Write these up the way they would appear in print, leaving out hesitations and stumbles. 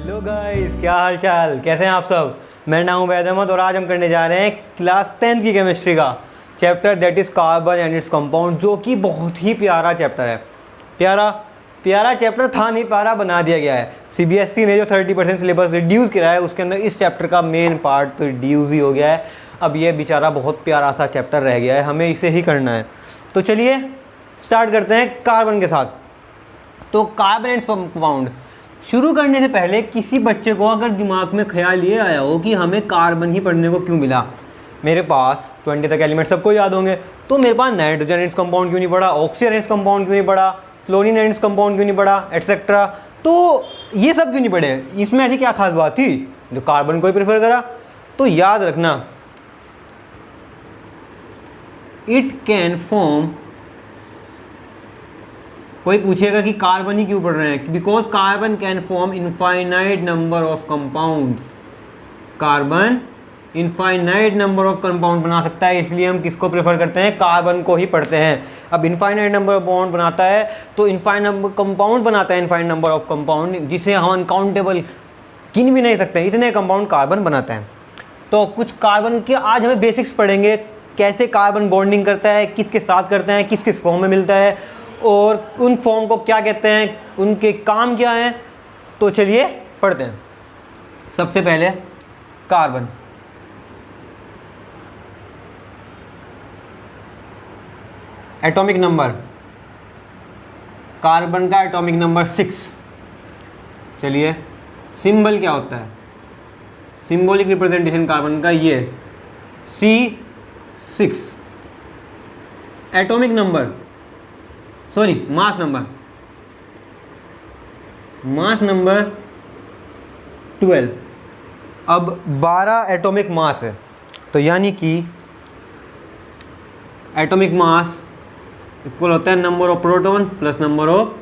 Hello guys, क्या हाल चाल, कैसे हैं आप सब। मेरा नाम उबैद अहमद और आज हम करने जा रहे हैं क्लास 10 की केमिस्ट्री का chapter that is carbon and its compound, जो कि बहुत ही प्यारा चैप्टर है। प्यारा चैप्टर था नहीं, प्यारा बना दिया गया है। सीबीएसई ने जो 30% सिलेबस रिड्यूस किया है उसके अंदर इस चैप्टर का मेन पार्ट तो रिड्यूस ही हो गया है। अब ये बेचारा बहुत प्यारा सा चैप्टर रह गया है, हमें इसे ही करना है। तो चलिए स्टार्ट करते हैं कार्बन के साथ। तो कार्बन एंड कंपाउंड शुरू करने से पहले किसी बच्चे को अगर दिमाग में ख्याल ये आया हो कि हमें कार्बन ही पढ़ने को क्यों मिला, मेरे पास 20 तक एलिमेंट सबको याद होंगे, तो मेरे पास नाइट्रोजन एंड्स कंपाउंड क्यों नहीं पढ़ा, ऑक्सीजन एंड्स कंपाउंड क्यों नहीं पढ़ा, फ्लोरीन एंड्स कंपाउंड क्यों नहीं पढ़ा, एटसेट्रा। तो ये सब क्यों नहीं पढ़े, इसमें ऐसी क्या खास बात थी जो कार्बन को ही प्रेफर करा। तो याद रखना, इट कैन फॉर्म, कोई पूछेगा कि कार्बन ही क्यों पढ़ रहे हैं, because carbon can form infinite number of compounds. Carbon infinite number of compound बना सकता है, इसलिए हम किसको प्रेफर करते हैं, कार्बन को ही पढ़ते हैं। अब इनफाइनाइट नंबर ऑफ बॉन्ड बनाता है तो इनफाइनाइट नंबर कंपाउंड बनाता है, इनफाइनाइट नंबर ऑफ कंपाउंड, जिसे हम अनकाउंटेबल गिन भी नहीं सकते, इतने कंपाउंड कार्बन बनाता है। तो कुछ कार्बन के आज हमें बेसिक्स पढ़ेंगे, कैसे कार्बन बॉन्डिंग करता है, किसके साथ करते हैं, किस किस फॉर्म में मिलता है और उन फॉर्म को क्या कहते हैं, उनके काम क्या हैं। तो चलिए पढ़ते हैं। सबसे पहले कार्बन। एटॉमिक नंबर, कार्बन का एटॉमिक नंबर 6। चलिए सिंबल क्या होता है, सिंबॉलिक रिप्रेजेंटेशन कार्बन का ये C6। Atomic number, sorry mass number, mass number 12। अब 12 एटॉमिक मास है, तो यानी कि एटॉमिक मास इक्वल होता है number of proton plus number of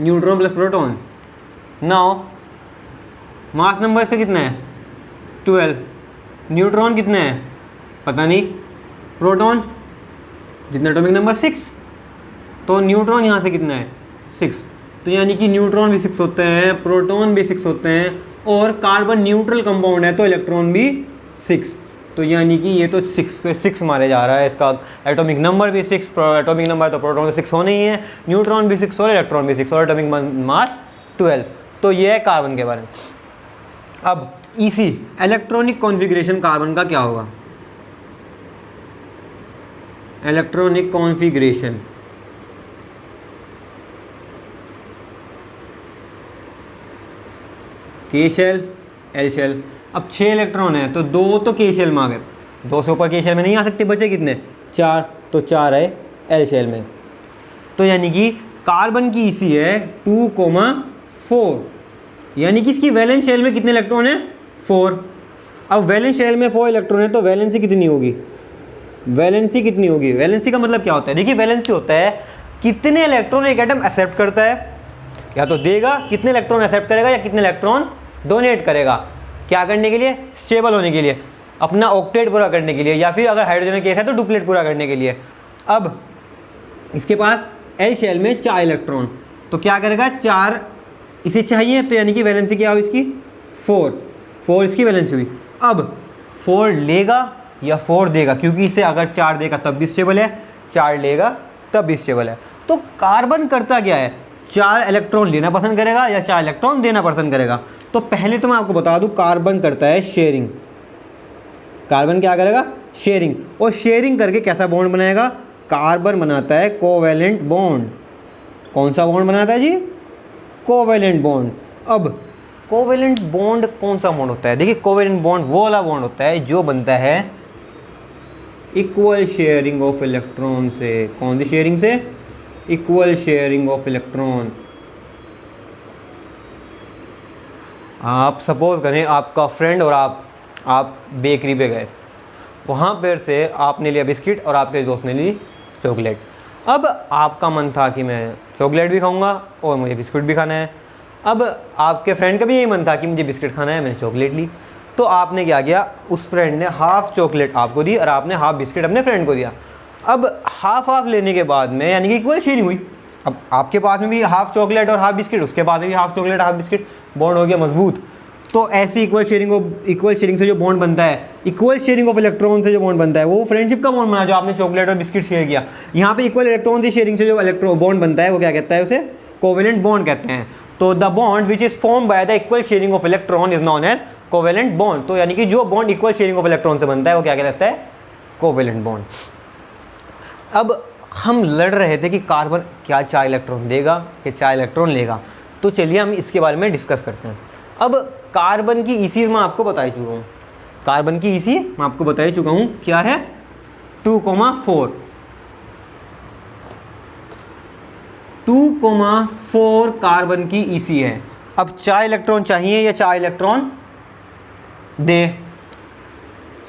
neutron plus proton. Now mass number इसका कितना है 12, न्यूट्रॉन कितने हैं पता नहीं, प्रोटॉन जितना एटॉमिक नंबर 6, तो न्यूट्रॉन यहाँ से कितना है 6, तो यानी कि न्यूट्रॉन भी 6 होते हैं, प्रोटॉन भी 6 होते हैं, और कार्बन न्यूट्रल कंपाउंड है तो इलेक्ट्रॉन भी 6, तो यानी कि ये तो 6 पे 6 मारे जा रहा है। इसका एटॉमिक नंबर भी 6, एटॉमिक नंबर तो प्रोटॉन 6 होने ही है, न्यूट्रॉन भी 6 और इलेक्ट्रॉन भी 6 और एटॉमिक मास 12। तो ये है कार्बन के बारे में। अब इसी इलेक्ट्रॉनिक कॉन्फ़िगरेशन कार्बन का क्या होगा, इलेक्ट्रॉनिक कॉन्फ़िगरेशन, के शेल एल शेल। अब 6 इलेक्ट्रॉन है तो 2 तो के शेल में आ गए, 2 से ऊपर के शेल में नहीं आ सकते, बचे कितने 4, तो 4 है एल शेल में। तो यानी कि कार्बन की इसी है 2,4, यानी कि इसकी वैलेंस शेल में कितने इलेक्ट्रॉन है 4। अब वैलेंस शेल में 4 इलेक्ट्रॉन है तो वैलेंसी कितनी होगी, वैलेंसी कितनी होगी, वैलेंसी का मतलब क्या होता है, देखिए वैलेंसी होता है कितने इलेक्ट्रॉन एक एटम एक्सेप्ट करता है, या तो देगा कितने इलेक्ट्रॉन एक्सेप्ट करेगा या कितने इलेक्ट्रॉन डोनेट करेगा, क्या करने के लिए, स्टेबल होने के लिए, अपना ऑक्टेट पूरा करने के लिए, या फिर अगर हाइड्रोजन केस है तो डुप्लेट पूरा करने के लिए। अब इसके पास एल शेल में 4 इलेक्ट्रॉन, तो क्या करेगा 4 इसे चाहिए, तो यानी कि वैलेंसी क्या हुई इसकी 4 इसकी वैलेंसी हुई। अब 4 लेगा या 4 देगा, क्योंकि इसे अगर 4 देगा तब भी स्टेबल है, 4 लेगा तब भी स्टेबल है। तो कार्बन करता क्या है, 4 इलेक्ट्रॉन लेना पसंद करेगा या 4 इलेक्ट्रॉन देना पसंद करेगा। तो पहले तो मैं आपको बता दूं कार्बन करता है शेयरिंग, कार्बन क्या करेगा शेयरिंग, और शेयरिंग करके कैसा बॉन्ड बनाएगा, कार्बन बनाता है कोवैलेंट बॉन्ड। कौन सा बॉन्ड बनाता है जी, कोवैलेंट बॉन्ड। अब कोवैलेंट बॉन्ड कौन सा बॉन्ड होता है, देखिए कोवैलेंट बॉन्ड वो वाला बॉन्ड होता है जो बनता है इक्वल शेयरिंग ऑफ इलेक्ट्रॉन से। कौन सी शेयरिंग से, इक्वल शेयरिंग ऑफ इलेक्ट्रॉन। आप सपोज करें आपका फ्रेंड और आप बेकरी पे गए, वहाँ पर से आपने लिया बिस्किट और आपके दोस्त ने ली चॉकलेट। अब आपका मन था कि मैं चॉकलेट भी खाऊंगा और मुझे बिस्किट भी खाना है। अब आपके फ्रेंड का भी यही मन था कि मुझे बिस्किट खाना है, मैंने चॉकलेट ली। तो आपने क्या किया, उस फ्रेंड ने हाफ चॉकलेट आपको दी और आपने हाफ बिस्किट अपने फ्रेंड को दिया। अब हाफ हाफ लेने के बाद में यानी कि इक्वल शेयरिंग हुई, अब आपके पास में भी हाफ चॉकलेट और हाफ बिस्किट, उसके पास में भी half chocolate half biscuit, bond हो गया मजबूत। तो ऐसी इक्वल शेयरिंग से जो बॉन्ड बनता है, इक्वल शेयरिंग ऑफ इलेक्ट्रॉन से जो बॉन्ड बनता है, वो फ्रेंडशिप का बॉन्ड बना जो आपने चॉकलेट और बिस्किट शेयर किया। यहाँ पे इक्वल इलेक्ट्रॉन की शेयरिंग से जो इलेक्ट्रॉन बॉन्ड बनता है वो क्या कहता है, उसे कोवेलेंट बॉन्ड कहते हैं। तो the bond which is form by the equal sharing of electron is known as covalent bond. तो यानी कि जो bond equal sharing of electron से बनता है वो क्या कहलाता है, कोवेलेंट बॉन्ड। अब हम लड़ रहे थे कि कार्बन क्या 4 इलेक्ट्रॉन देगा या 4 इलेक्ट्रॉन लेगा, तो चलिए हम इसके बारे में डिस्कस करते हैं। अब कार्बन की ईसी मैं आपको बता ही चुका हूँ, कार्बन की ईसी मैं आपको बता ही चुका हूँ क्या है, 2,4 2,4 कार्बन की ईसी है। अब 4 इलेक्ट्रॉन चाहिए या 4 इलेक्ट्रॉन दे।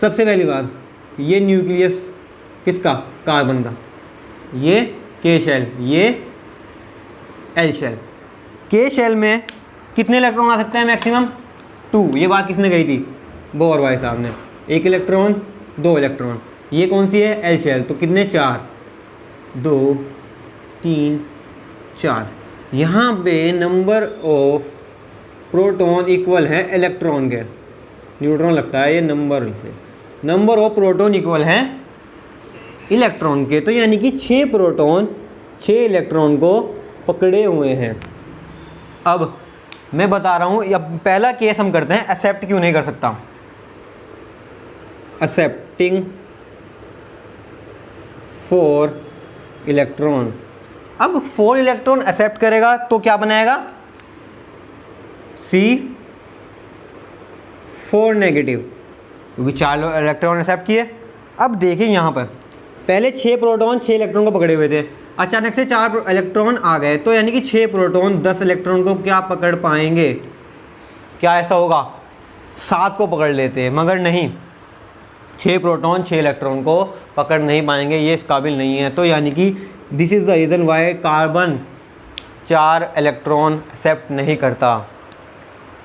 सबसे पहली बात, ये न्यूक्लियस किसका, कार्बन का, ये के शेल, ये एल शेल। के शेल में कितने इलेक्ट्रॉन आ सकते हैं मैक्सिमम, 2। ये बात किसने कही थी, बोर भाई साहब ने। 1 इलेक्ट्रॉन 2 इलेक्ट्रॉन। ये कौन सी है, एल शेल, तो कितने 4, 2 3 4। यहाँ पे नंबर ऑफ प्रोटॉन इक्वल है इलेक्ट्रॉन के, न्यूट्रॉन लगता है ये नंबर से, नंबर ऑफ प्रोटॉन इक्वल है इलेक्ट्रॉन के। तो यानी कि 6 प्रोटॉन 6 इलेक्ट्रॉन को पकड़े हुए हैं। अब मैं बता रहा हूँ, अब पहला केस हम करते हैं, एक्सेप्ट क्यों नहीं कर सकता, एक्सेप्टिंग 4 इलेक्ट्रॉन। अब 4 इलेक्ट्रॉन एक्सेप्ट करेगा तो क्या बनाएगा, C4 नेगेटिव, क्योंकि 4 इलेक्ट्रॉन एक्सेप्ट किए। अब देखिए यहाँ पर पहले 6 प्रोटॉन 6 इलेक्ट्रॉन को पकड़े हुए थे, अचानक से 4 इलेक्ट्रॉन आ गए, तो यानी कि 6 प्रोटॉन 10 इलेक्ट्रॉन को क्या पकड़ पाएंगे, क्या ऐसा होगा, 7 को पकड़ लेते हैं, मगर नहीं, 6 प्रोटॉन 6 इलेक्ट्रॉन को पकड़ नहीं पाएंगे, ये इस काबिल नहीं है। तो यानी कि this is the reason why carbon 4 electron accept नहीं करता।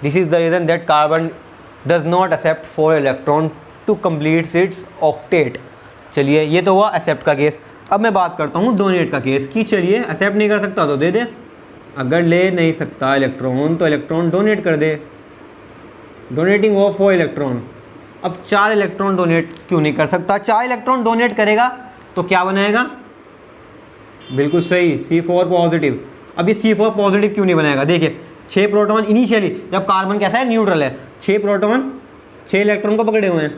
This is the reason that carbon does not accept 4 electron to complete its octet. चलिए ये तो हुआ एक्सेप्ट का केस। अब मैं बात करता हूँ डोनेट का केस कि चलिए एक्सेप्ट नहीं कर सकता तो दे दे, अगर ले नहीं सकता इलेक्ट्रॉन तो इलेक्ट्रॉन डोनेट कर दे, डोनेटिंग ऑफ 4 इलेक्ट्रॉन। अब 4 इलेक्ट्रॉन डोनेट क्यों नहीं कर सकता, 4 इलेक्ट्रॉन डोनेट करेगा तो क्या बनाएगा, बिल्कुल सही, C4 पॉजिटिव। अब ये C4 पॉजिटिव क्यों नहीं बनाएगा, देखिए 6 प्रोटॉन इनिशियली, जब कार्बन कैसा है, न्यूट्रल है, 6 प्रोटॉन 6 इलेक्ट्रॉन को पकड़े हुए हैं,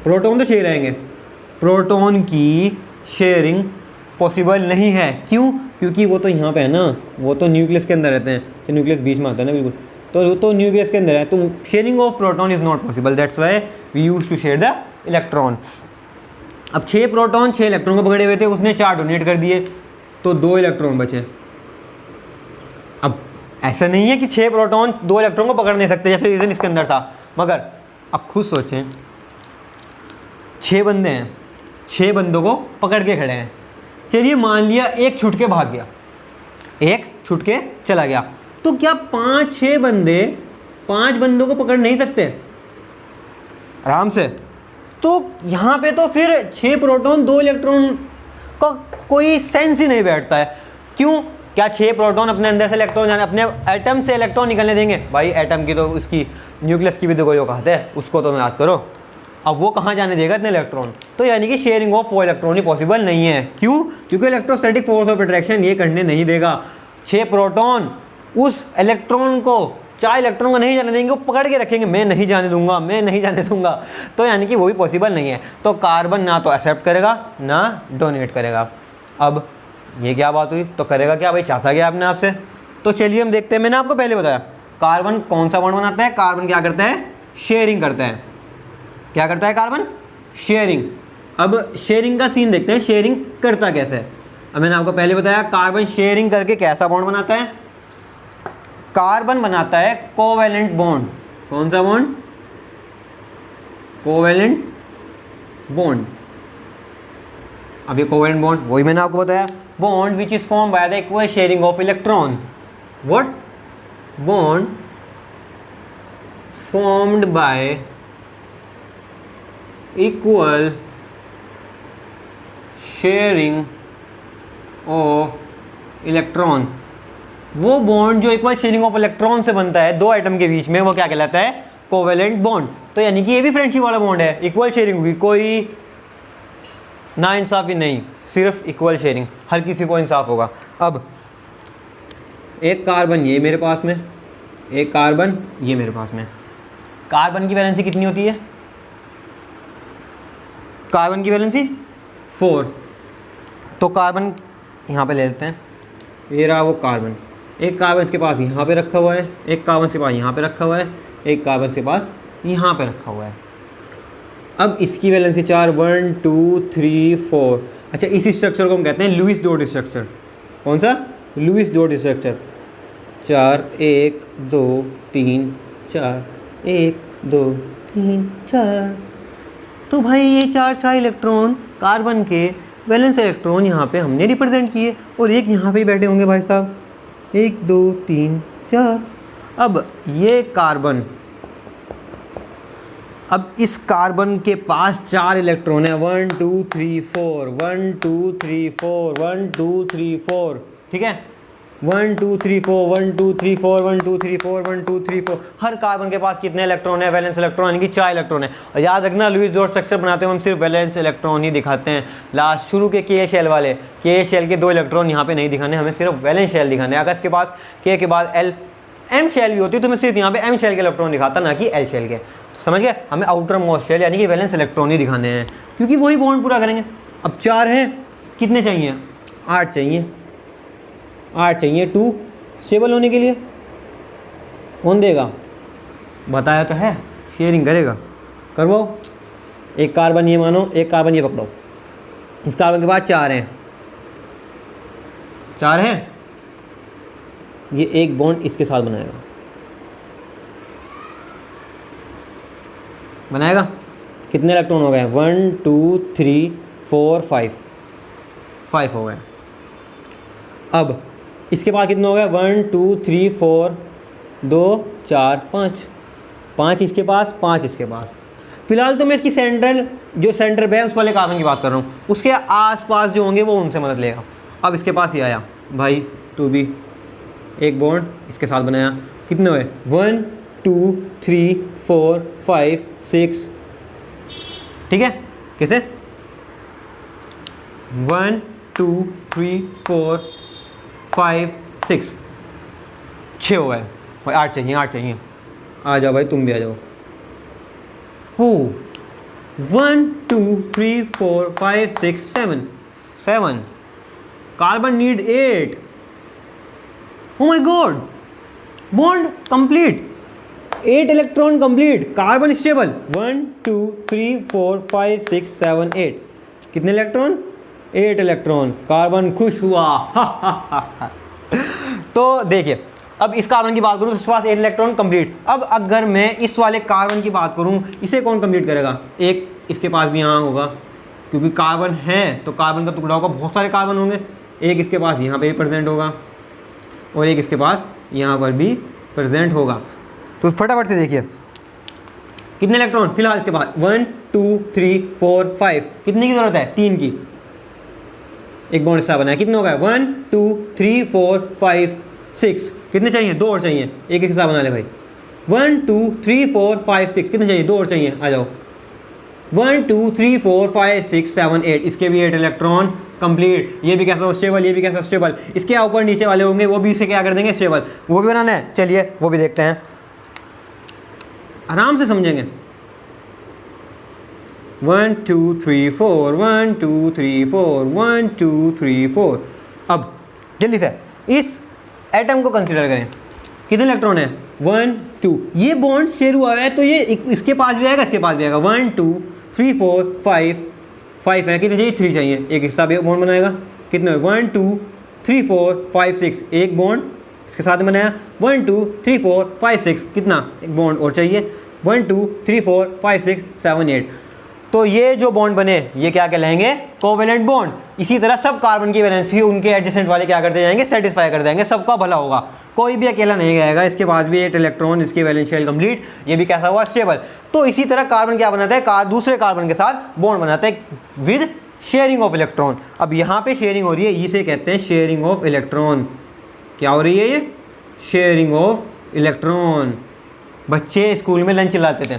प्रोटॉन तो 6 रहेंगे, प्रोटॉन की शेयरिंग पॉसिबल नहीं है। क्यों, क्योंकि वो तो यहाँ पे है ना, वो तो न्यूक्लियस के अंदर रहते हैं, तो न्यूक्लियस बीच में आता है ना बिल्कुल, तो न्यूक्लियस के अंदर है, तो sharing of proton is not possible, that's why we use to share the electron. अब 6 प्रोटॉन 6 इलेक्ट्रॉन को पकड़े हुए थे, उसने 4 डोनेट कर दिए, तो 2 इलेक्ट्रॉन बचे। अब ऐसा नहीं है कि 6 प्रोटॉन 2 इलेक्ट्रॉन को पकड़ नहीं सकते, जैसे रीज़न इसके अंदर था, मगर अब खुद सोचें, 6 बंदे हैं, 6 बंदों को पकड़ के खड़े हैं। चलिए मान लिया एक छुट के भाग गया, एक छुट के चला गया, तो क्या 5-6 बंदे 5 बंदों को पकड़ नहीं सकते आराम से? तो यहाँ पे तो फिर 6 प्रोटॉन 2 इलेक्ट्रॉन का कोई सेंस ही नहीं बैठता है। क्यों, क्या 6 प्रोटॉन अपने अंदर से इलेक्ट्रॉन जाने, अपने एटम से इलेक्ट्रॉन निकलने देंगे? भाई एटम की तो उसकी न्यूक्लियस की भी तो कोई औकात है, उसको तो याद करो, अब वो कहाँ जाने देगा इतने इलेक्ट्रॉन? तो यानी कि sharing of 4 electron he possible नहीं है। क्यों, क्योंकि इलेक्ट्रोस्टैटिक फोर्स ऑफ अट्रैक्शन ये करने नहीं देगा। 6 प्रोटॉन उस इलेक्ट्रॉन को, 4 इलेक्ट्रॉन को नहीं जाने देंगे, वो पकड़ के रखेंगे, मैं नहीं जाने दूंगा, मैं नहीं जाने दूंगा, तो यानी कि वो भी पॉसिबल नहीं है। तो कार्बन ना तो एक्सेप्ट करेगा ना डोनेट करेगा। अब ये क्या बात हुई, तो करेगा क्या भाई, चाहता गया आपने आपसे। तो चलिए हम देखते हैं, मैंने आपको पहले बताया कार्बन कौन सा बॉन्ड बनाता है, कार्बन क्या करता है, शेयरिंग करता है। क्या करता है कार्बन, शेयरिंग। अब शेयरिंग का सीन देखते हैं, शेयरिंग करता कैसे है। अब मैंने आपको पहले बताया कार्बन शेयरिंग करके कैसा बॉन्ड बनाता है, कार्बन बनाता है कोवेलेंट बॉन्ड। कौन सा बॉन्ड, कोवेलेंट बॉन्ड। अब ये कोवेलेंट बॉन्ड वही मैंने आपको बताया, bond which is form by the equal sharing of electron. What, bond formed by equal sharing of electron, वो बॉन्ड जो इक्वल शेयरिंग ऑफ इलेक्ट्रॉन से बनता है दो एटम के बीच में, वो क्या कहलाता है? Covalent bond. तो यानी कि ये भी फ्रेंडशिप वाला बॉन्ड है, इक्वल शेयरिंग हुई, कोई ना इंसाफी नहीं, सिर्फ इक्वल शेयरिंग, हर किसी को इंसाफ होगा। अब एक कार्बन ये मेरे पास में, एक कार्बन ये मेरे पास में, कार्बन की वैलेंसी कितनी होती है? कार्बन की वैलेंसी 4। तो कार्बन यहाँ पे ले लेते हैं, ये रहा वो कार्बन, एक कार्बन इसके पास यहाँ पे रखा हुआ है, एक कार्बन इसके पास यहाँ पे रखा हुआ है, एक कार्बन इसके पास यहाँ पे रखा हुआ है। अब इसकी वैलेंसी 4, 1 2 3 4। अच्छा, इस स्ट्रक्चर को हम कहते हैं लुईस डॉट स्ट्रक्चर। कौन सा? Lewis dot structure. 4 1 2 3 4, 1 2 3 4। तो भाई ये 4 इलेक्ट्रॉन कार्बन के वैलेंस इलेक्ट्रॉन यहाँ पे हमने रिप्रेजेंट किए, और एक यहाँ पे ही बैठे होंगे भाई साहब, 1 2 3 4। अब ये कार्बन, अब इस कार्बन के पास 4 इलेक्ट्रॉन है, 1 2 3 4, 1 2 3 4, 1 2 3 4, ठीक है, 1 2 3 4, 1 2 3 4, 1 2 3 4, 1 2 3 4। हर कार्बन के पास कितने इलेक्ट्रॉन है? वैलेंस इलेक्ट्रॉन, यानी कि 4 इलेक्ट्रॉन है। और याद रखना, लुईस डॉट स्ट्रक्चर बनाते हैं हम सिर्फ वैलेंस इलेक्ट्रॉन ही दिखाते हैं। लास्ट शुरू के के शेल वाले, के शेल के 2 इलेक्ट्रॉन यहाँ पे नहीं दिखाने, हमें सिर्फ वैलेंस शेल दिखाने। अगर इसके पास के बाद एल एम शेल भी होती है तो मैं सिर्फ यहाँ पे एम शेल के इलेक्ट्रॉन दिखाता, ना कि एल शेल के। समझ गए? हमें आउटर मोस्ट शेल यानी कि वैलेंस इलेक्ट्रॉन ही दिखाने हैं, क्योंकि वही बॉन्ड पूरा करेंगे। अब 4 हैं, कितने चाहिए? 8 चाहिए, 8 चाहिए 2 स्टेबल होने के लिए। कौन देगा? बताया तो है, शेयरिंग करेगा, करवाओ। एक कार्बन ये मानो, एक कार्बन ये पकड़ो, इस कार्बन के बाद 4 हैं, 4 हैं, ये एक बॉन्ड इसके साथ बनाएगा। कितने इलेक्ट्रॉन हो गए? 1 2 3 4 5 हो गए। अब इसके बाद कितने हो गए? 1 2 3 4 2 4 5 इसके पास, 5 इसके पास। फिलहाल तो मैं इसकी सेंट्रल, जो सेंटर पे है उस वाले कार्बन की बात कर रहा हूँ, उसके आसपास जो होंगे वो उनसे मदद लेगा। अब इसके पास ये आया, भाई तू भी एक बॉन्ड इसके साथ बनाया, कितने हुए? 1 2 3 4 5 6, ठीक है, कैसे? 1 2 3 4 5 6, 6 हो गए भाई। 8 चाहिए, 8 चाहिए, आ जाओ भाई, तुम भी आ जाओ। हो 1 2 3 4 5 6 7 carbon need 8। Oh my God, bond complete, 8 electron complete, carbon stable. 1 2 3 4 5 6 7 8। कितने इलेक्ट्रॉन? 8 इलेक्ट्रॉन। कार्बन खुश हुआ। तो देखिए, अब इस कार्बन की बात करूँ तो उसके पास 8 इलेक्ट्रॉन कंप्लीट। अब अगर मैं इस वाले कार्बन की बात करूँ, इसे कौन कंप्लीट करेगा? एक इसके पास भी यहाँ होगा, क्योंकि कार्बन है तो कार्बन का टुकड़ा होगा, बहुत सारे कार्बन होंगे। एक इसके पास यहाँ पे भी प्रेजेंट होगा, और एक इसके पास यहाँ पर भी प्रेजेंट होगा। तो फटाफट से देखिए कितने इलेक्ट्रॉन फिलहाल इसके पास? 1 2 3 4 5। कितने की जरूरत है? 3 की। एक बॉन्ड इसका बनाया, कितने हो गए? 1 2 3 4 5 6। कितने चाहिए? 2 और चाहिए। एक हिस्सा बना ले भाई। 1 2 3 4 5 6। कितने चाहिए? 2 और चाहिए, आ जाओ। 1 2 3 4 5 6 7 8। इसके भी 8 इलेक्ट्रॉन कंप्लीट। ये भी कैसा स्टेबल, ये भी कैसा स्टेबल। इसके ऊपर नीचे वाले होंगे वो भी इसे क्या कर देंगे? स्टेबल। वो भी बनाना है, चलिए वो भी देखते हैं, आराम से समझेंगे। 1 2 3 4 1 2 3 4 1 2 3 4। अब जल्दी से इस एटम को कंसीडर करें, कितने इलेक्ट्रॉन है? 1 2। ये बॉन्ड शेयर हुआ है तो ये इसके पास भी आएगा, इसके पास भी आएगा। 1 2 3 4 5 है। कितने चाहिए? 3 चाहिए। एक हिस्सा भी बॉन्ड बनाएगा। कितने? 1 2 3 4 5 6। एक बॉन्ड इसके साथ बनाया। 1 2 3 4 5 6। कितना? एक बॉन्ड और चाहिए। 1 2 3 4 5 6 7 8। तो ये जो बॉन्ड बने ये क्या कहलाएंगे? Covalent bond. इसी तरह सब कार्बन की वैलेंसी उनके एडजेसेंट वाले क्या करते जाएंगे? सेटिस्फाई कर देंगे, सबका भला होगा। कोई भी अकेला नहीं गएगा। इसके पास भी 8 इलेक्ट्रॉन, इसकी वैलेंस शेल कंप्लीट, ये भी कैसा हुआ? स्टेबल। तो इसी तरह कार्बन क्या बनाता है? दूसरे कार्बन के साथ बॉन्ड बनाता है विद शेयरिंग ऑफ इलेक्ट्रॉन। अब यहाँ पे शेयरिंग हो रही है, इसे कहते हैं शेयरिंग ऑफ इलेक्ट्रॉन। क्या हो रही है ये? Sharing of electron. बच्चे स्कूल में लंच लाते थे,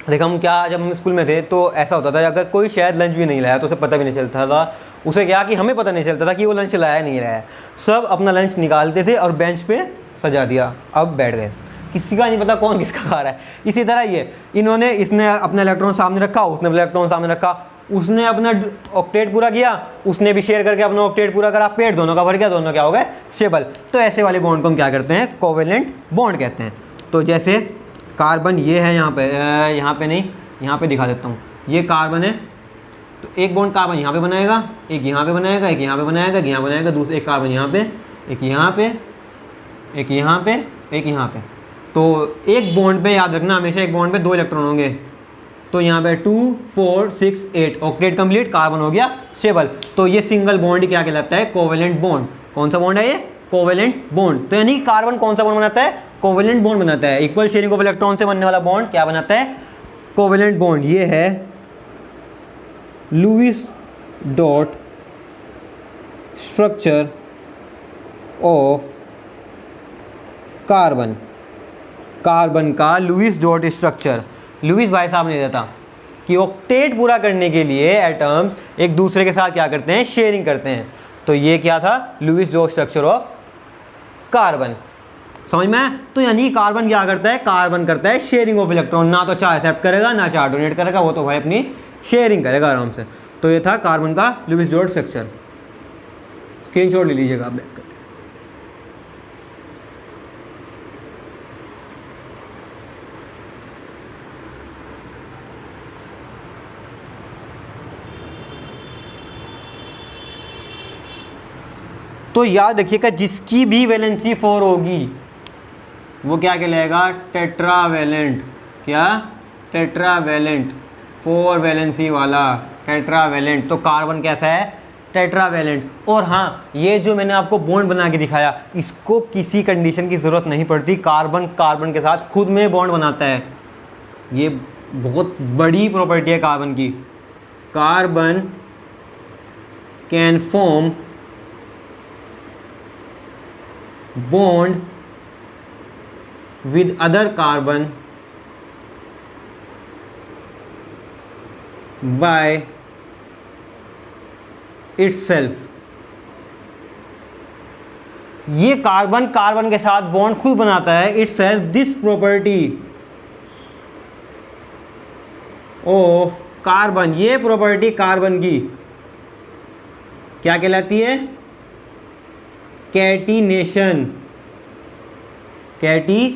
देखो हम क्या, जब हम स्कूल में थे तो ऐसा होता था, अगर कोई शायद लंच भी नहीं लाया तो उसे पता भी नहीं चलता था, उसे क्या कि हमें पता नहीं चलता था कि वो लंच लाया नहीं लाया। सब अपना लंच निकालते थे और बेंच पे सजा दिया, अब बैठ गए, किसी का नहीं पता कौन किसका खा रहा है। इसी तरह ये इसने अपना इलेक्ट्रॉन सामने रखा, उसने अपना इलेक्ट्रॉन सामने रखा, उसने अपना ऑक्टेट पूरा किया, उसने भी शेयर करके अपना ऑक्टेट पूरा करा, पेट दोनों का भर गया, दोनों क्या हो गए? स्टेबल। तो ऐसे वाले बॉन्ड को हम क्या करते हैं? कोवेलेंट बॉन्ड कहते हैं। तो जैसे कार्बन ये है, यहाँ पे नहीं, यहाँ पे दिखा देता हूँ, ये कार्बन है, तो एक बॉन्ड कार्बन यहाँ पे बनाएगा, एक यहाँ पे बनाएगा, एक यहाँ पे बनाएगा, एक यहाँ बनाएगा, दूसरा एक कार्बन यहाँ पे, एक यहाँ पे, एक यहाँ पे, एक यहाँ पे। तो एक बॉन्ड पे याद रखना हमेशा, एक बॉन्ड पे 2 इलेक्ट्रॉन होंगे। तो यहाँ पे 2 4 6 8 ऑक्टेट कंप्लीट, कार्बन हो गया स्टेबल। तो ये सिंगल बॉन्ड क्या कहलाता है? Covalent bond. कौन सा बॉन्ड है ये? Covalent bond. तो यानी कार्बन कौन सा बॉन्ड बनाता है? कोवेलेंट बॉन्ड बनाता है। इक्वल शेयरिंग ऑफ इलेक्ट्रॉन से बनने वाला बॉन्ड क्या बनाता है? Covalent bond. ये है Lewis dot structure of carbon. Carbon का लुईस डॉट स्ट्रक्चर, लुईस भाई साहब ने देता कि ऑक्टेट पूरा करने के लिए एटम्स एक दूसरे के साथ क्या करते हैं? शेयरिंग करते हैं। तो ये क्या था? Lewis dot structure of carbon. समझ में आया? तो यानी कार्बन क्या करता है? कार्बन करता है शेयरिंग ऑफ इलेक्ट्रॉन। ना तो चार एक्सेप्ट करेगा, ना चार डोनेट करेगा, वो तो भाई अपनी शेयरिंग करेगा आराम से। तो ये था कार्बन का लुईस डॉट स्ट्रक्चर। स्क्रीनशॉट ले लीजिएगा आप। तो याद रखिएगा, जिसकी भी वैलेंसी 4 होगी वो क्या कहलाएगा? टेट्रावैलेंट। क्या? टेट्रावैलेंट, 4 वैलेंसी वाला टेट्रावैलेंट। तो कार्बन कैसा है? टेट्रावैलेंट। और हाँ, ये जो मैंने आपको बॉन्ड बना के दिखाया, इसको किसी कंडीशन की ज़रूरत नहीं पड़ती, कार्बन कार्बन के साथ खुद में बॉन्ड बनाता है। ये बहुत बड़ी प्रॉपर्टी है कार्बन की। Carbon can form bond with other carbon by itself। ये कार्बन कार्बन के साथ बॉन्ड खुद बनाता है, itself। This property of carbon, ये प्रॉपर्टी कार्बन की क्या कहलाती है? Catenation. Catenation,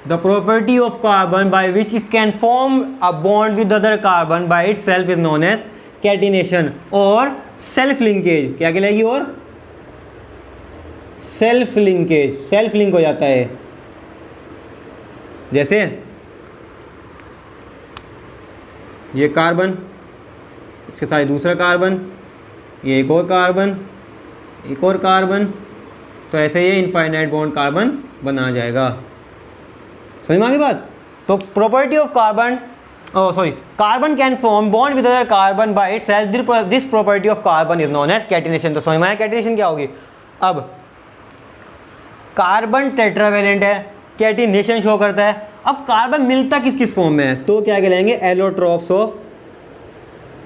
the property of carbon by which it can form a bond with other carbon by itself is known as catenation. और सेल्फ लिंकेज क्या कहलाएगी? और self linkage, self link हो जाता है। जैसे ये कार्बन, इसके साथ दूसरा कार्बन, ये एक और कार्बन, एक और कार्बन, तो ऐसे ये इनफाइनाइट बॉन्ड कार्बन बना जाएगा। समझ में आ गई बात? तो property of carbon, carbon can form bond with other carbon by itself, this property of carbon is known as catenation. तो समझ में आया कैटिनेशन क्या होगी? अब कार्बन टेट्रावैलेंट है, कैटिनेशन शो करता है। अब कार्बन मिलता किस किस फॉर्म में है? तो क्या कहलाएंगे?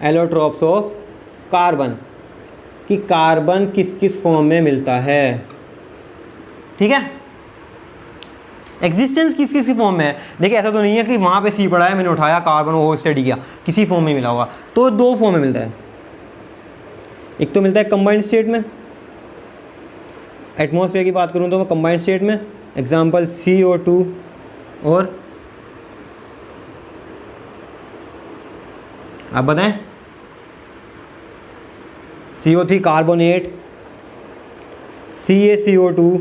एलोट्रॉप्स ऑफ कार्बन, कि कार्बन किस किस फॉर्म में मिलता है। ठीक है, एग्जिस्टेंस किस किस की फॉर्म में है। देखिए ऐसा तो नहीं है कि वहाँ पे सी पड़ा है, मैंने उठाया कार्बन वो स्टडी किया, किसी फॉर्म में मिला होगा। तो 2 फॉर्म में मिलता है। एक तो मिलता है कंबाइंड स्टेट में, एटमॉस्फेयर की बात करूँ तो वो कंबाइंड स्टेट में, एग्जाम्पल CO2 और आप बताएं, CO3 कार्बोनेट, CaCO2,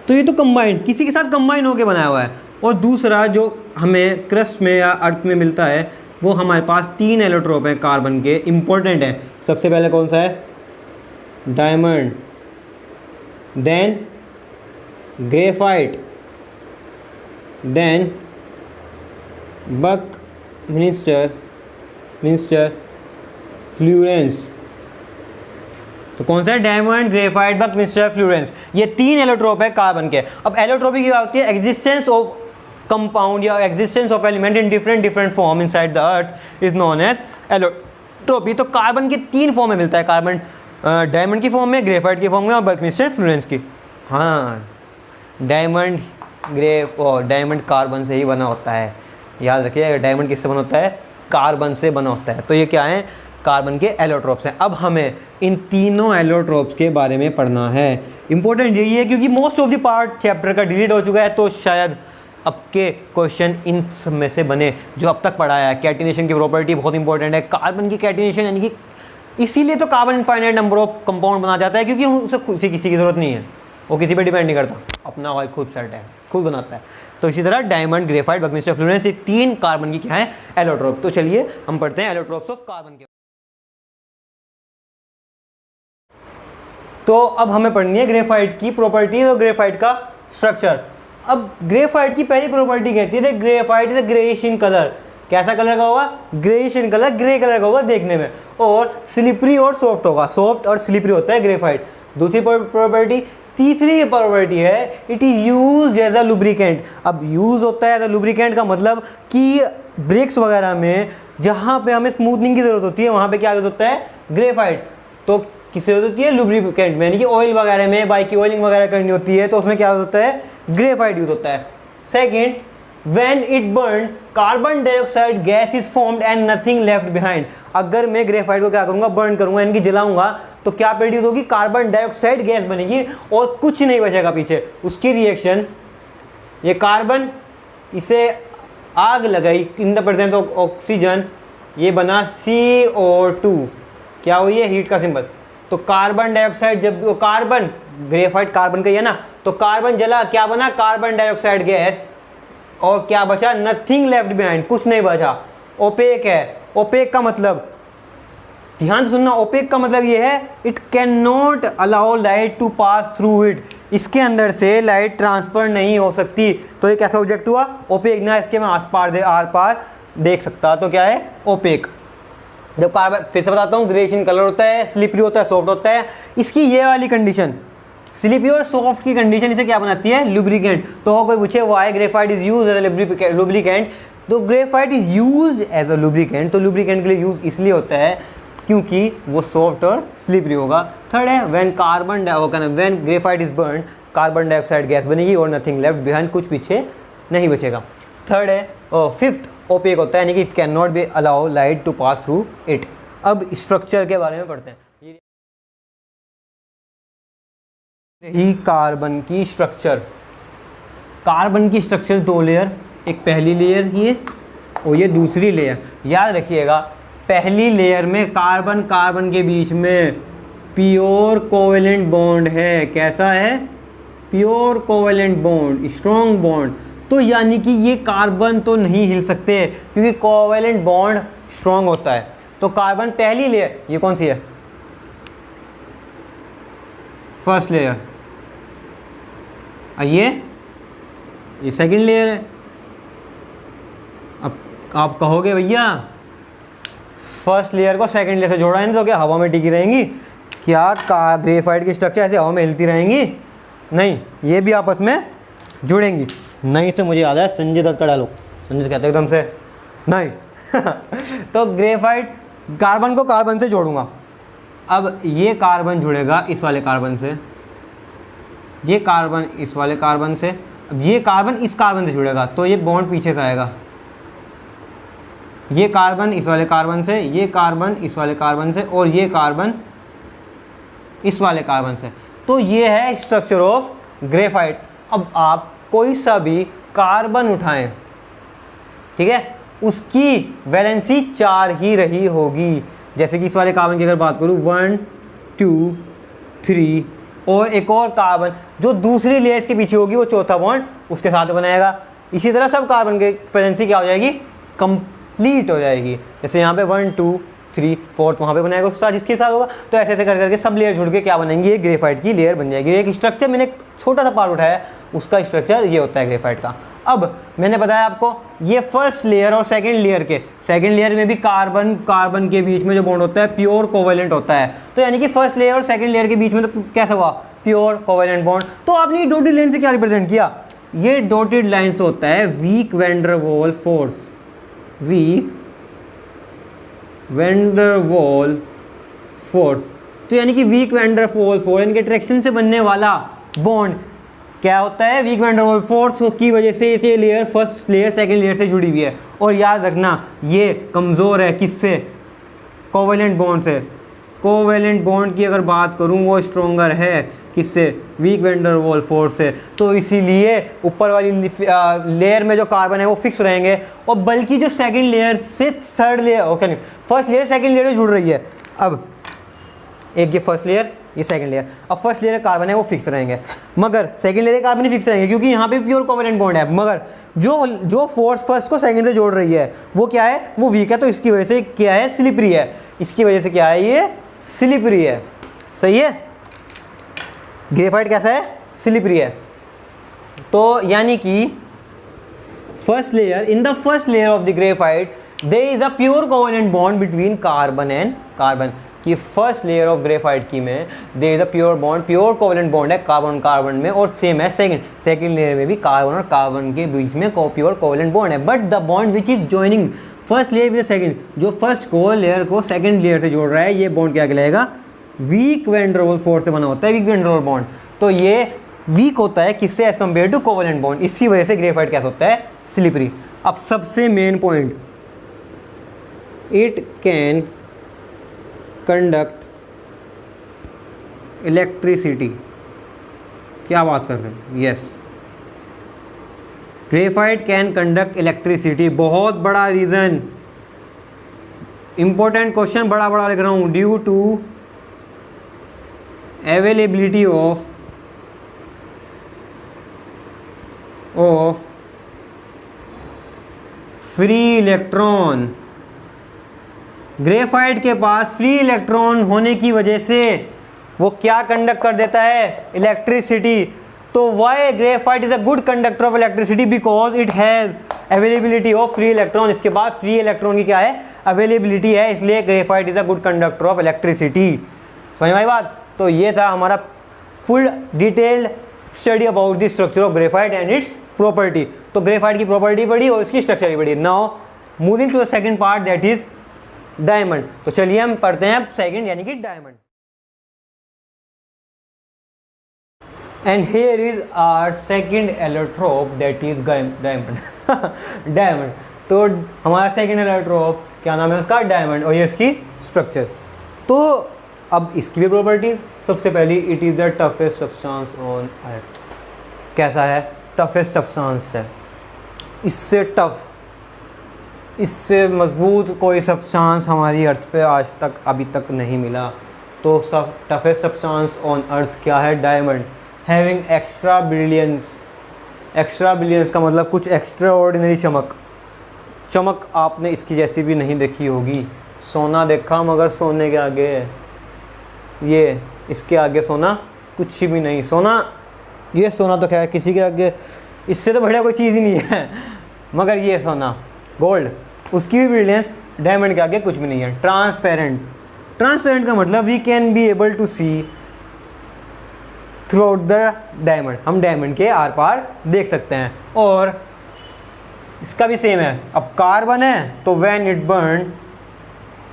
तो ये तो कंबाइंड, किसी के साथ कंबाइन होकर बनाया हुआ है। और दूसरा जो हमें क्रस्ट में या अर्थ में मिलता है, वो हमारे पास 3 एलोट्रोप हैं कार्बन के, इंपॉर्टेंट है। सबसे पहले कौन सा है? डायमंड, देन ग्रेफाइट, देन बक मिनिस्टर फ्लोरेंस। तो कौन सा है? डायमंड, ग्रेफाइट, बक मिनिस्टर, फ्लोरेंस। ये 3 एलोट्रोप है कार्बन के। अब एलोट्रोपी क्या होती है? एग्जिस्टेंस ऑफ कंपाउंड या existence of element in different form inside the earth is known as allotropy. तो कार्बन के 3 फॉर्म में मिलता है, कार्बन डायमंड की फॉर्म में, ग्रेफाइट की फॉर्म में और बक मिनिस्टर फ्लोरेंस की। हाँ, डायमंड डायमंड कार्बन से ही बना होता है, याद रखिए। डायमंड किससे बना होता है? कार्बन से बना होता है। तो ये क्या है? कार्बन के एलोट्रोप्स हैं। अब हमें इन तीनों एलोट्रोप्स के बारे में पढ़ना है। इंपॉर्टेंट यही है क्योंकि most of the part chapter का डिलीट हो चुका है, तो शायद अब के क्वेश्चन इन सब में से बने जो अब तक पढ़ाया है। कैटिनेशन की प्रॉपर्टी बहुत इंपॉर्टेंट है। कार्बन की कैटिनेशन यानी कि इसीलिए तो carbon infinite number of compound बना जाता है क्योंकि उसे किसी की ज़रूरत नहीं है, वो किसी पे डिपेंड नहीं करता, अपना भाई खुद सेट है, खुद बनाता है। तो इसी तरह डायमंड, ग्रेफाइट, बक मिनिस्टर, फ्लोरेंस, ये 3 कार्बन की क्या है? एलोट्रोप। तो चलिए हम पढ़ते हैं एलोट्रोप्स ऑफ कार्बन के। तो अब हमें पढ़नी है ग्रेफाइट की प्रॉपर्टी और ग्रेफाइट का स्ट्रक्चर। अब ग्रेफाइट की पहली प्रॉपर्टी कहती है graphite is greyish in colour. कैसा कलर का होगा? Greyish in colour, grey colour का होगा देखने में, और स्लिपरी और सॉफ्ट होगा। सॉफ्ट और स्लिपरी होता है ग्रेफाइट। दूसरी प्रॉपर्टी, तीसरी प्रॉपर्टी है it is use as a lubricant. अब यूज होता है एज अ लुब्रिकेंट का मतलब कि ब्रेक्स वगैरह में जहाँ पे हमें स्मूथनिंग की जरूरत होती है वहाँ पे क्या यूज होता है? ग्रेफाइट। तो किससे यूज होती है? लुब्रिकेंट में, यानी कि ऑयल वगैरह में, बाइक की ऑयलिंग वगैरह करनी होती है तो उसमें क्या यूज होता है? ग्रेफाइट यूज होता है। Second, when it burned carbon dioxide gas is formed and nothing left behind. अगर मैं ग्रेफाइट को क्या करूंगा? बर्न करूंगा, यानी कि जलाऊंगा, तो क्या प्रोड्यूस होगी? कार्बन डाइऑक्साइड गैस बनेगी और कुछ नहीं बचेगा पीछे। उसकी रिएक्शन, ये कार्बन इसे आग लगाई in the presence of oxygen, ये बना CO2। क्या हुई है? हीट का सिंबल। तो कार्बन डाइऑक्साइड, जब कार्बन, ग्रेफाइट कार्बन का ही है ना, तो कार्बन जला, क्या बना? कार्बन डाइऑक्साइड गैस, और क्या बचा? नथिंग लेफ्ट बिहाइंड, कुछ नहीं बचा। ओपेक है। ओपेक का मतलब, ध्यान से सुनना, ओपेक का मतलब ये है it can not allow light to pass through it. इसके अंदर से लाइट ट्रांसफर नहीं हो सकती। तो ये कैसा ऑब्जेक्ट हुआ? ओपेक। ना इसके मैं आर पार देख सकता, तो क्या है? ओपेक। जब कार्बन, फिर से बताता हूँ, ग्रेइश इन कलर होता है, स्लिपरी होता है, सॉफ्ट होता है। इसकी ये वाली कंडीशन, स्लिपरी और सॉफ्ट की कंडीशन, इसे क्या बनाती है? लुब्रिकेंट। तो कोई पूछे why graphite is use as a lubricant, तो graphite is use as a lubricant. तो लुब्रिकेंट के लिए यूज इसलिए होता है क्योंकि वो सॉफ्ट और स्लिपरी होगा। थर्ड है when graphite is burn carbon dioxide gas बनेगी और नथिंग लेफ्ट बिहाइंड, कुछ पीछे नहीं बचेगा। थर्ड है, फिफ्थ ओपेक होता है, यानी कि it can not be allow light to pass through it. अब स्ट्रक्चर के बारे में पढ़ते हैं। ही कार्बन की स्ट्रक्चर, कार्बन की स्ट्रक्चर 2 लेयर, एक पहली लेयर ये और ये दूसरी लेयर। याद रखिएगा, पहली लेयर में कार्बन कार्बन के बीच में प्योर कोवेलेंट बॉन्ड है। कैसा है? Pure covalent bond, strong bond. तो यानी कि ये कार्बन तो नहीं हिल सकते क्योंकि कोवेलेंट बॉन्ड स्ट्रॉन्ग होता है। तो कार्बन पहली लेयर, ये कौन सी है? First layer. ये सेकंड लेयर है। अब आप कहोगे भैया फर्स्ट लेयर को सेकंड लेयर से जोड़ा है तो क्या हवा में टिकी रहेंगी? क्या ग्रेफाइट की स्ट्रक्चर ऐसे हवा में हिलती रहेंगी? नहीं, ये भी आपस में जुड़ेंगी। नहीं से मुझे याद है संजय दत्त का डायलॉग, संजय कहते एकदम से नहीं तो ग्रेफाइट, कार्बन को कार्बन से जोड़ूंगा। अब ये कार्बन जुड़ेगा इस वाले कार्बन से, ये कार्बन इस वाले कार्बन से, अब ये कार्बन इस कार्बन से जुड़ेगा तो ये बॉन्ड पीछे से आएगा। ये कार्बन इस वाले कार्बन से, ये कार्बन इस वाले कार्बन से और ये कार्बन इस वाले कार्बन से। तो ये है स्ट्रक्चर ऑफ ग्रेफाइट। अब आप कोई सा भी कार्बन उठाएं, ठीक है, उसकी वैलेंसी 4 ही रही होगी। जैसे कि इस वाले कार्बन की अगर बात करूँ 1 2 3 और एक और कार्बन जो दूसरी लेयर्स के पीछे होगी वो चौथा बॉन्ड उसके साथ बनाएगा। इसी तरह सब कार्बन की वैलेंसी क्या हो जाएगी? कंप्लीट हो जाएगी। जैसे यहाँ पे 1 2 3 4 वहाँ पे बनाएगा उसके साथ, जिसके साथ होगा। तो ऐसे ऐसे कर करके सब लेयर जुड़ के क्या बनेंगी? ये ग्रेफाइट की लेयर बन जाएगी। एक स्ट्रक्चर मैंने छोटा सा पार्ट उठाया, उसका स्ट्रक्चर ये होता है ग्रेफाइट का। अब मैंने बताया आपको ये फर्स्ट लेयर और सेकंड लेयर में भी कार्बन के बीच में जो बॉन्ड होता है प्योर कोवेलेंट होता है। तो यानी कि फर्स्ट लेयर और सेकंड लेयर के बीच में तो कैसा हुआ, प्योर कोवेलेंट बॉन्ड। तो आपने डॉटेड लाइन से क्या रिप्रेजेंट किया, ये डॉटेड लाइन से होता है वीक वैन डर वाल फोर्स। तो यानी कि वीक वैन डर वाल फोर्स यानी कि अट्रैक्शन से बनने वाला बॉन्ड क्या होता है, वीक वैन डर वाल फोर्स की वजह से ये layer first layer second layer से जुड़ी हुई है। और याद रखना ये कमज़ोर है किससे, कोवेलेंट बॉन्ड से। कोवेलेंट बॉन्ड की अगर बात करूं वो स्ट्रोंगर है किससे, वीक वैन डर वाल फोर्स से। तो इसीलिए ऊपर वाली लेयर में जो कार्बन है वो फिक्स रहेंगे, और बल्कि जो सेकंड लेयर से थर्ड लेयर ओके नहीं फर्स्ट लेयर सेकंड लेयर जुड़ रही है। अब एक ये फर्स्ट लेयर ये सेकंड लेयर, अब फर्स्ट लेयर कार्बन है वो फिक्स रहेंगे, मगर सेकंड लेयर कार्बन ही फिक्स रहेंगे क्योंकि यहाँ पे प्योर कोवेलेंट बॉन्ड है। मगर जो फोर्स फर्स्ट को सेकंड से जोड़ रही है वो क्या है, वो वीक है। तो इसकी वजह से क्या है, स्लिपरी है। इसकी वजह से क्या है, ये स्लिपरी है। सही है, ग्रेफाइट कैसा है, स्लिपरी है। तो यानी कि first layer in the first layer of the graphite there is a pure covalent bond between carbon and carbon. कि फर्स्ट लेयर ऑफ ग्रेफाइट की में there is a pure covalent bond है कार्बन में, और सेम है second layer में भी carbon और कार्बन के बीच में प्योर कोवेलेंट बॉन्ड है। But the bond which is joining first layer with second, जो फर्स्ट को लेयर को सेकंड लेयर से जोड़ रहा है, ये बॉन्ड क्या कहलाएगा, वीक वैन डर वाल फोर्स से बना होता है, वीक वैन डर वाल बॉन्ड। तो ये वीक होता है किससे, as compare to covalent bond. इसी वजह से ग्रेफाइट कैसा होता है, स्लिपरी। अब सबसे main point, it can conduct electricity. क्या बात कर रहे हैं, yes, graphite can conduct electricity. बहुत बड़ा रीजन, इंपॉर्टेंट क्वेश्चन बड़ा बड़ा लिख रहा हूं। Due to availability of free electron, graphite के पास फ्री इलेक्ट्रॉन होने की वजह से वो क्या कंडक्ट कर देता है, इलेक्ट्रिसिटी। तो why graphite is a good conductor of electricity, because it has availability of free electron. इसके बाद फ्री इलेक्ट्रॉन की क्या है, अवेलेबिलिटी है, इसलिए graphite is a good conductor of electricity. समझ में आई बात। तो ये था हमारा full detailed study about the structure of graphite and its property. तो ग्रेफाइट की प्रॉपर्टी पढ़ी और इसकी स्ट्रक्चर भी पढ़ी। Now moving to the second part, that is diamond. तो चलिए हम पढ़ते हैं सेकंड यानी कि diamond. And here is our second allotrope, that is diamond. Diamond, तो हमारा सेकंड एलोट्रोप क्या नाम है उसका, डायमंड, और ये इसकी स्ट्रक्चर। तो अब इसकी भी प्रॉपर्टी, सबसे पहली, it is the toughest substance on earth. कैसा है, टफेस्ट सब्सटेंस है, इससे टफ, इससे मजबूत कोई सब्सटेंस हमारी अर्थ पे आज तक अभी तक नहीं मिला। तो सब टफेस्ट सब्सटेंस ऑन अर्थ क्या है, diamond. Having extra brilliance, extra brilliance का मतलब कुछ एक्स्ट्रा ऑर्डिनरी चमक आपने इसकी जैसी भी नहीं देखी होगी। सोना देखा मगर सोने के आगे है, ये इसके आगे सोना कुछ भी नहीं। सोना, ये सोना तो क्या है किसी के आगे, इससे तो बढ़िया कोई चीज़ ही नहीं है। मगर ये सोना, गोल्ड, उसकी भी ब्रिलियंस डायमंड के आगे कुछ भी नहीं है। ट्रांसपेरेंट, ट्रांसपेरेंट का मतलब we can be able to see through out the diamond, हम डायमंड के आर पार देख सकते हैं। और इसका भी सेम है। अब कार्बन है तो when it burn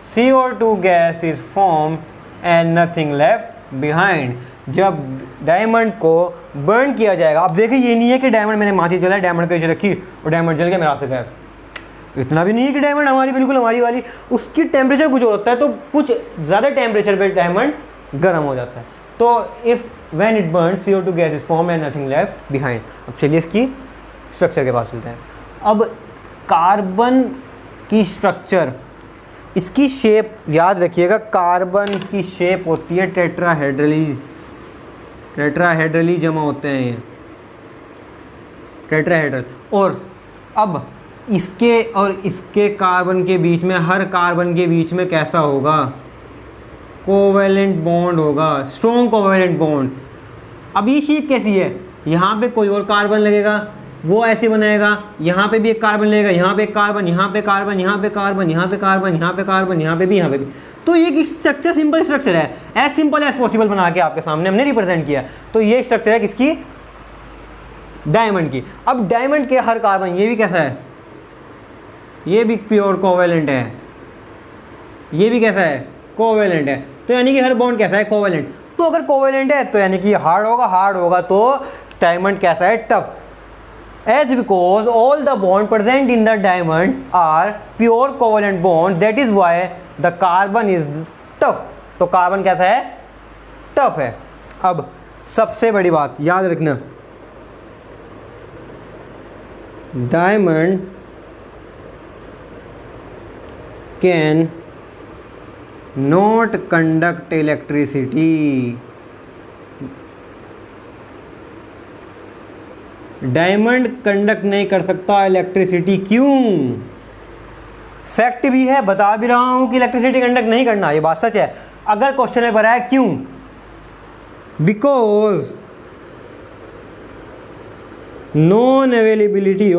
CO2 gas is form and nothing left behind. जब डायमंड को बर्न किया जाएगा, अब देखिए ये नहीं है कि डायमंड मैंने माची जला, डायमंड को रखी और डायमंड जल के मेरा से गया, इतना भी नहीं है कि डायमंड हमारी बिल्कुल हमारी वाली, उसकी टेम्परेचर कुछ और होता है, तो कुछ ज़्यादा टेम्परेचर पे डायमंड गर्म हो जाता है। तो if when it burn CO2 gas is form and nothing left behind. अब चलिए इसकी स्ट्रक्चर के पास चलते हैं। अब कार्बन की स्ट्रक्चर, इसकी शेप याद रखिएगा, कार्बन की शेप होती है टेट्राहेड्रली, टेट्राहेड्रली जमा होते हैं ये टेट्राहेड्रल। और अब इसके और इसके कार्बन के बीच में, हर कार्बन के बीच में कैसा होगा, कोवेलेंट बॉन्ड होगा, स्ट्रॉन्ग कोवेलेंट बॉन्ड। अब ये शेप कैसी है, यहाँ पे कोई और कार्बन लगेगा, वो ऐसे बनाएगा, यहाँ पे भी एक कार्बन लेगा, यहाँ पे एक कार्बन, यहाँ पे कार्बन, यहाँ पे कार्बन, यहाँ पे कार्बन, यहाँ पे कार्बन, यहाँ पे भी, यहाँ पे भी। तो ये एक स्ट्रक्चर सिंपल स्ट्रक्चर है, एज सिंपल एज पॉसिबल बना के आपके सामने हमने रिप्रेजेंट किया। तो ये स्ट्रक्चर है किसकी, डायमंड की। अब डायमंड के हर कार्बन, ये भी कैसा है, ये भी प्योर कोवेलेंट है, ये भी कैसा है, कोवेलेंट है। तो यानी कि हर बॉन्ड कैसा है, कोवेलेंट। तो अगर कोवेलेंट है तो यानी कि हार्ड होगा, हार्ड होगा तो डायमंड कैसा है, tough. As because all the bond present in the diamond are pure covalent bond, that is why the carbon is tough। तो कार्बन कैसा है, टफ है। अब सबसे बड़ी बात याद रखना, diamond can not conduct electricity. Diamond conduct नहीं कर सकता इलेक्ट्रिसिटी, क्यों? फैक्ट भी है, बता भी रहा हूं कि इलेक्ट्रिसिटी कंडक्ट नहीं करना, ये बात सच है। अगर क्वेश्चन में भरा है क्यों, बिकॉज नॉन अवेलेबिलिटी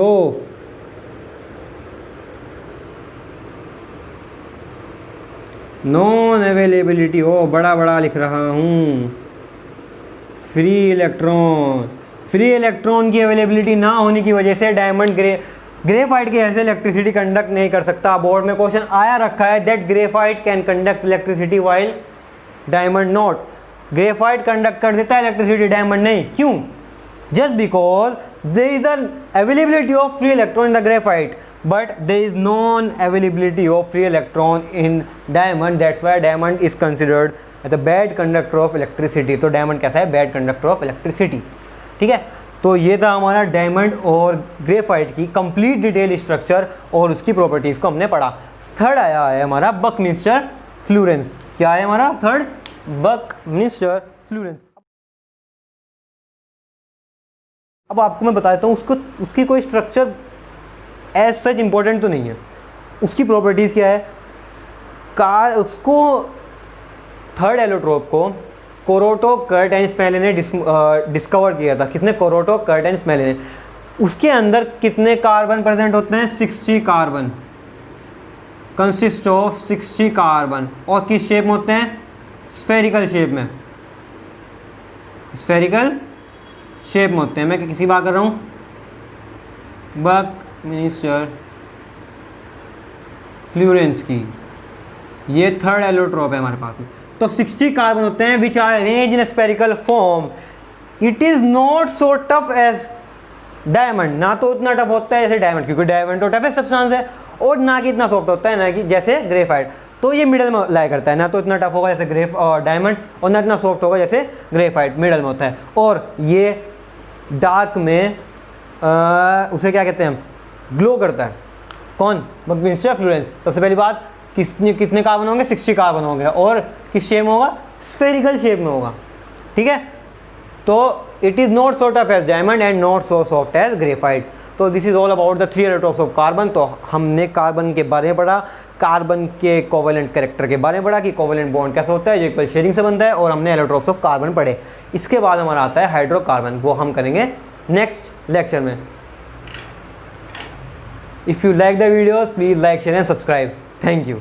ऑफ बड़ा बड़ा लिख रहा हूं, फ्री इलेक्ट्रॉन। फ्री इलेक्ट्रॉन की अवेलेबिलिटी ना होने की वजह से डायमंड ग्रेफाइट के ऐसे इलेक्ट्रिसिटी कंडक्ट नहीं कर सकता। बोर्ड में क्वेश्चन आया रखा है that graphite can conduct electricity while diamond not. Graphite conduct कर देता है इलेक्ट्रिसिटी, डायमंड नहीं। क्यों? Just because there is an availability of free electron in the graphite but there is non availability of free electron in diamond, that's why diamond is considered the bad conductor of electricity. तो diamond कैसा है, bad conductor of electricity. ठीक है, तो ये था हमारा diamond और ग्रेफाइट की कंप्लीट डिटेल स्ट्रक्चर और उसकी प्रॉपर्टीज़ को हमने पढ़ा। थर्ड आया है हमारा बकमिंस्टर फ्लोरेंस। क्या है हमारा थर्ड, बकमिंस्टर फ्लोरेंस। अब आपको मैं बताता हूँ उसको, उसकी कोई स्ट्रक्चर एज सच इंपॉर्टेंट तो नहीं है, उसकी प्रॉपर्टीज़ क्या है। उसको थर्ड एलोट्रोप को कोरोटो कर्ट एंड स्मेलिन ने डिस्कवर किया था। किसने? कोरोटो कर्ट एंड स्मेलिन ने। उसके अंदर कितने कार्बन प्रेजेंट होते हैं? 60 कार्बन, कंसिस्ट ऑफ 60 कार्बन। और किस शेप में होते हैं? स्फेरिकल शेप में, स्फेरिकल शेप में होते हैं। मैं किसी बात कर रहा हूँ, बकमिंस्टर फ्लोरेंस की। ये थर्ड एलोट्रोप है हमारे पास में। तो 60 कार्बन होते हैं which are arrange in spherical form. It is not so tough as diamond. ना तो उतना टफ होता है जैसे डायमंड, क्योंकि डायमंड तो टफेस्ट सब्सटेंस है, और ना कि इतना सॉफ्ट होता है ना कि जैसे ग्रेफाइट। तो ये मिडल में लाई करता है, ना तो इतना टफ होगा जैसे डायमंड और ना इतना सॉफ्ट होगा जैसे ग्रेफाइट, मिडल में होता है। और ये डार्क में उसे क्या कहते हैं, ग्लो करता है। कौन? Buckminster Florence. सबसे पहली बात, कितने कार्बन होंगे? 60 कार्बन होंगे। और किस शेप में होगा? स्फेरिकल शेप में होगा। ठीक है, तो it is not so tough as diamond and not so soft as graphite. तो this is all about the 3 allotropes of carbon. तो हमने कार्बन के बारे में पढ़ा, कार्बन के कोवेलेंट कैरेक्टर के बारे में पढ़ा कि कोवेलेंट बॉन्ड कैसा होता है, जो इक्वल शेयरिंग से बनता है, और हमने एलोट्रोप्स ऑफ कार्बन पढ़े। इसके बाद हमारा आता है हाइड्रोकार्बन, वो हम करेंगे नेक्स्ट लेक्चर में। If you like the video please like share and subscribe. Thank you.